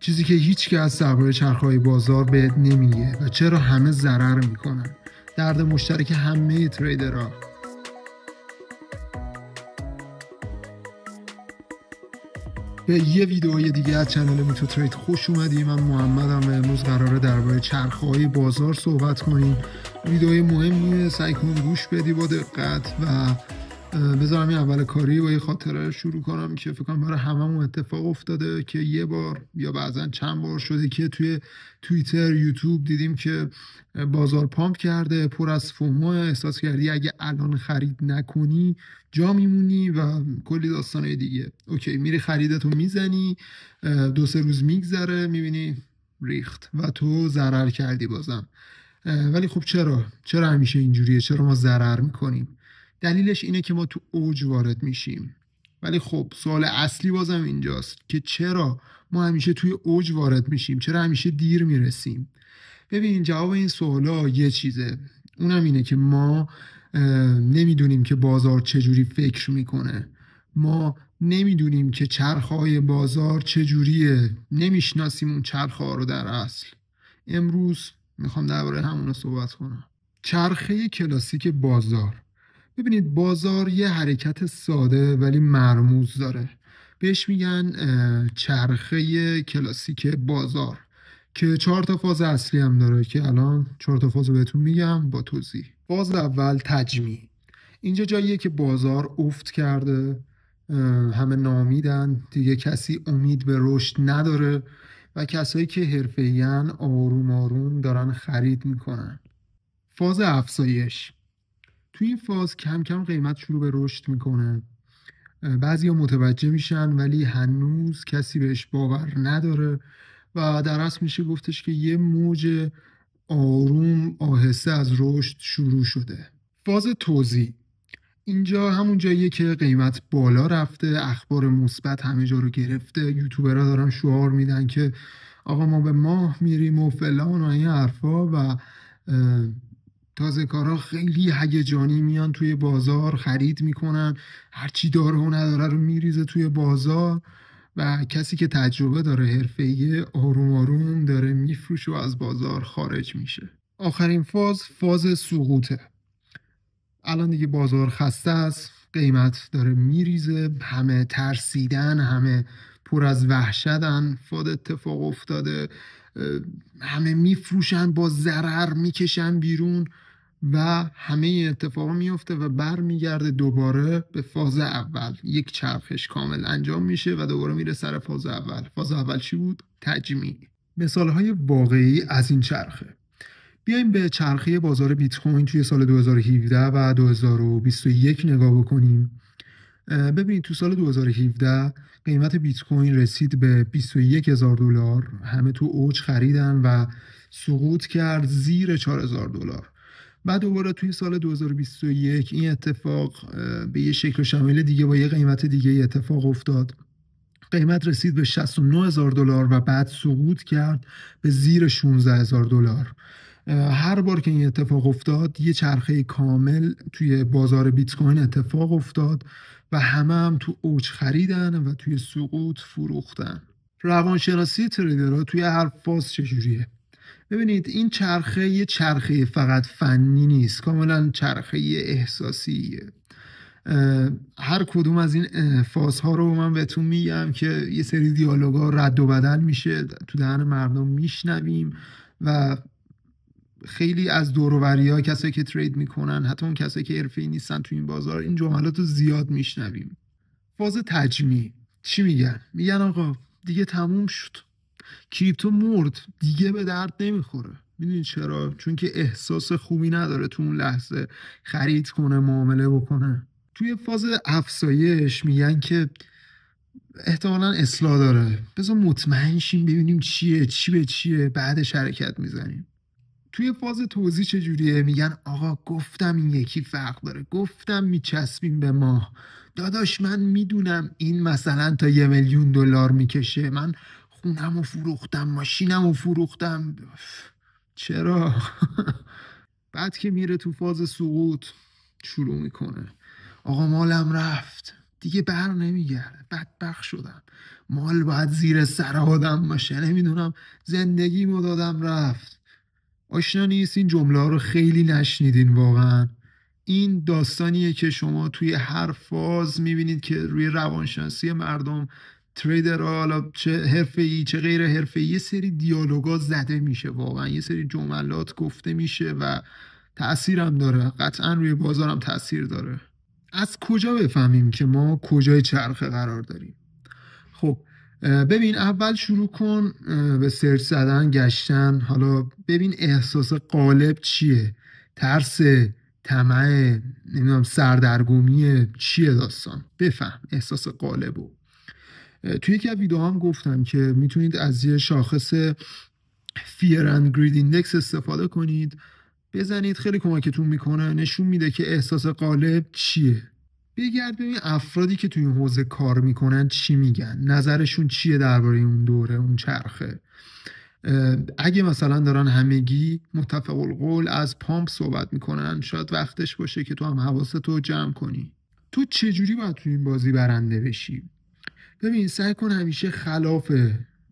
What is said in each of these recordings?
چیزی که هیچ که از درباره چرخه‌های بازار بهت نمیگه و چرا همه ضرر میکنن. درد مشترک همه تریدرها. به یه ویدئوی دیگه از چنل میتو ترید خوش اومدی. من محمدم. امروز قراره درباره چرخه‌های بازار صحبت کنیم. ویدئوی مهمیه، سعی کن گوش بدی با دقت و بذارم این اول کاری با یه خاطره شروع کنم که فکر کنم برای هممون اتفاق افتاده که یه بار یا بعضا چند بار شده که توی توییتر، یوتیوب دیدیم که بازار پامپ کرده، پر از فومو، احساس کردی اگه الان خرید نکنی جا میمونی و کلی داستانه دیگه. اوکی، میری خریدتو میزنی، 2-3 روز میگذره میبینی ریخت و تو ضرر کردی بازم. ولی خب چرا همیشه اینجوریه؟ چرا ما ضرر میکنیم؟ دلیلش اینه که ما تو اوج وارد میشیم. ولی خب سوال اصلی بازم اینجاست که چرا ما همیشه توی اوج وارد میشیم؟ چرا همیشه دیر میرسیم؟ ببین، جواب این سوالا یه چیزه، اونم اینه که ما نمیدونیم که بازار چجوری فکر میکنه. ما نمیدونیم که چرخهای بازار چجوریه، نمیشناسیم اون چرخها رو در اصل. امروز میخوام درباره همون رو صحبت کنم. چرخه کلاسیک بازار. ببینید، بازار یه حرکت ساده ولی مرموز داره، بهش میگن چرخه کلاسیک بازار که 4 تا فاز اصلی هم داره که الان 4 تا فاز بهتون میگم با توضیح. فاز اول تجمیع. اینجا جاییه که بازار افت کرده، همه ناامیدن، دیگه کسی امید به رشد نداره و کسایی که حرفه‌این آروم آروم دارن خرید میکنن. فاز افزایش. توی این فاز کم کم قیمت شروع به رشد میکنه. بعضیا متوجه میشن ولی هنوز کسی بهش باور نداره و در اصل میشه گفتش که یه موج آروم آهسته از رشد شروع شده. فاز توزیع. اینجا همون جاییه که قیمت بالا رفته، اخبار مثبت همه جا رو گرفته، یوتیوبرها دارن شعار میدن که آقا ما به ماه میریم و فلان و این حرفا و تازه کارا خیلی هیجانی میان توی بازار، خرید میکنن، هرچی داره و نداره رو میریزه توی بازار و کسی که تجربه داره، حرفه‌ای، آروم آروم داره میفروشه و از بازار خارج میشه. آخرین فاز سقوطه. الان دیگه بازار خسته است، قیمت داره میریزه، همه ترسیدن، همه پر از وحشتن، فاد اتفاق افتاده، همه میفروشن، با ضرر میکشن بیرون و همه این اتفاق میفته و بر میگرده دوباره به فاز اول. یک چرخش کامل انجام میشه و دوباره میره سر فاز اول. فاز اول چی بود؟ تجمیع. مثالهای واقعی از این چرخه. بیایم به چرخه بازار بیت کوین توی سال 2017 و 2021 نگاه بکنیم. ببینید تو سال 2017 قیمت بیت کوین رسید به $21,000. همه تو اوج خریدن و سقوط کرد زیر $4,000. بعد دوباره توی سال 2021 این اتفاق به یه شکل و شمایل دیگه با یه قیمت دیگه اتفاق افتاد. قیمت رسید به $69,000 و بعد سقوط کرد به زیر $16,000. هر بار که این اتفاق افتاد یه چرخه کامل توی بازار بیت کوین اتفاق افتاد و همه هم تو اوج خریدن و توی سقوط فروختن. روانشناسی تریدرها توی هر فاز چجوریه؟ ببینید، این چرخه یه چرخه فقط فنی نیست، کاملا چرخه احساسیه. هر کدوم از این فازها رو من بهتون میگم که یه سری دیالوگا رد و بدل میشه، تو دهن مردم میشنویم و خیلی از دور و بری‌ها کسایی که ترید میکنن، حتی اون کسایی که حرفه‌ای نیستن تو این بازار، این جملات رو زیاد میشنویم. فاز تجمیع. چی میگن؟ میگن آقا دیگه تموم شد، کریپتو مرد، دیگه به درد نمیخوره. میدونید چرا؟ چون که احساس خوبی نداره تو اون لحظه خرید کنه، معامله بکنه. توی فاز افزایش میگن که احتمالاً اصلاح داره، بذار مطمئن شیم ببینیم چیه، چی به چیه، بعدش حرکت میزنیم. توی فاز توزیع چجوریه؟ میگن آقا گفتم این یکی فرق داره، گفتم میچسبیم به ماه، داداش من میدونم این مثلا تا $1,000,000 میکشه، من خونم رو فروختم، ماشینم رو فروختم، چرا؟ بعد که میره تو فاز سقوط شروع میکنه، آقا مالم رفت، دیگه بر نمیگرده، بدبخت شدم، مال باید زیر سر آدم باشه، نمیدونم زندگیمو دادم رفت. آشنا نیست این جمله ها رو خیلی نشنیدین واقعا؟ این داستانیه که شما توی هر فاز میبینید که روی روانشناسی مردم، تریدرها، حالا چه حرفه‌ای چه غیر حرفه‌ای، یه سری دیالوگا زده میشه، واقعا یه سری جملات گفته میشه و تأثیرم داره، قطعا روی بازارم تأثیر داره. از کجا بفهمیم که ما کجای چرخه قرار داریم؟ خب ببین، اول شروع کن به سرچ زدن، گشتن. حالا ببین احساس غالب چیه، ترس، طمع، نمیدونم سردرگمی، چیه داستان. بفهم احساس غالبو. توی یکی از ویدیوها هم گفتم که میتونید از یه شاخص Fear and Greed Index استفاده کنید، بزنید، خیلی کمکتون میکنه، نشون میده که احساس غالب چیه. بگرد ببین افرادی که توی این حوزه کار میکنن چی میگن، نظرشون چیه درباره اون دوره، اون چرخه. اگه مثلا دارن همگی متفق القول از پامپ صحبت میکنن، شاید وقتش باشه که تو هم حواستو جمع کنی. تو چجوری باید توی این بازی برنده بشی؟ ببین، سعی کن همیشه خلاف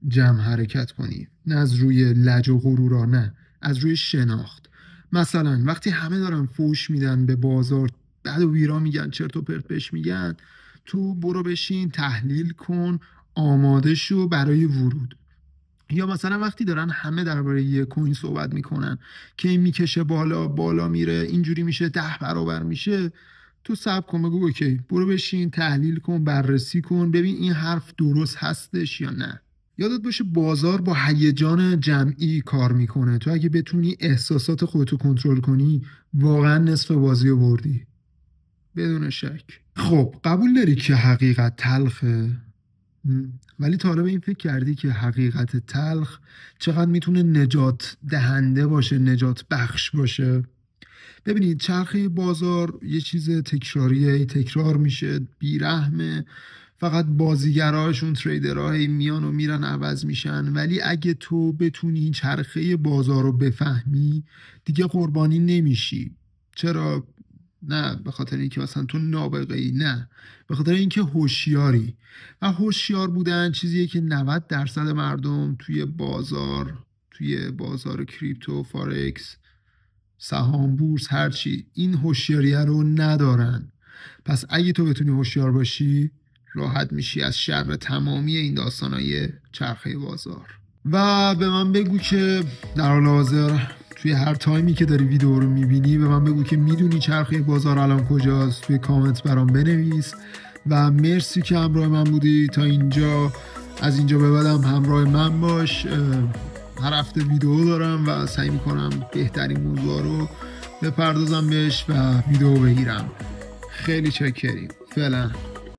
جمع حرکت کنی، نه از روی لج و غرورا، نه از روی شناخت. مثلا وقتی همه دارن فوش میدن به بازار، بعد و بیرا میگن، چرت و پرت بهش میگن، تو برو بشین تحلیل کن، آماده شو برای ورود. یا مثلا وقتی دارن همه درباره یه کوین صحبت میکنن که این میکشه بالا، بالا میره، اینجوری میشه، 10 برابر میشه، تو صبر کن، بگو اوکی، برو بشین تحلیل کن، بررسی کن، ببین این حرف درست هستش یا نه. یادت باشه بازار با هیجان جمعی کار میکنه. تو اگه بتونی احساسات خودتو کنترل کنی، واقعا نصف بازی رو بردی، بدون شک. خب قبول داری که حقیقت تلخه؟ ولی تا حالا به این فکر کردی که حقیقت تلخ چقدر میتونه نجات دهنده باشه، نجات بخش باشه؟ ببینید، چرخه بازار یه چیز تکراریه، تکرار میشه، بیرحمه، فقط بازیگراشون، تریدرهای میان و میرن، عوض میشن. ولی اگه تو بتونی چرخه بازار رو بفهمی، دیگه قربانی نمیشی. چرا؟ نه به خاطر اینکه مثلا تو نابغه‌ای، نه، به خاطر اینکه هوشیاری. و هوشیار بودن چیزیه که 90% مردم توی بازار کریپتو، فارکس، سهام، بورس، هرچی، این هوشیاریه رو ندارن. پس اگه تو بتونی هوشیار باشی، راحت میشی از شر تمامی این داستانای چرخه بازار. و به من بگو که در حال حاضر توی هر تایمی که داری ویدیو رو میبینی، به من بگو که میدونی چرخه بازار الان کجاست، توی کامنت برام بنویس. و مرسی که همراه من بودی تا اینجا. از اینجا به بعدم همراه من باش. هر هفته ویدیو دارم و سعی میکنم بهترین موضوع رو بپردازم بهش و ویدیو بگیرم. خیلی چاکریم. فعلا.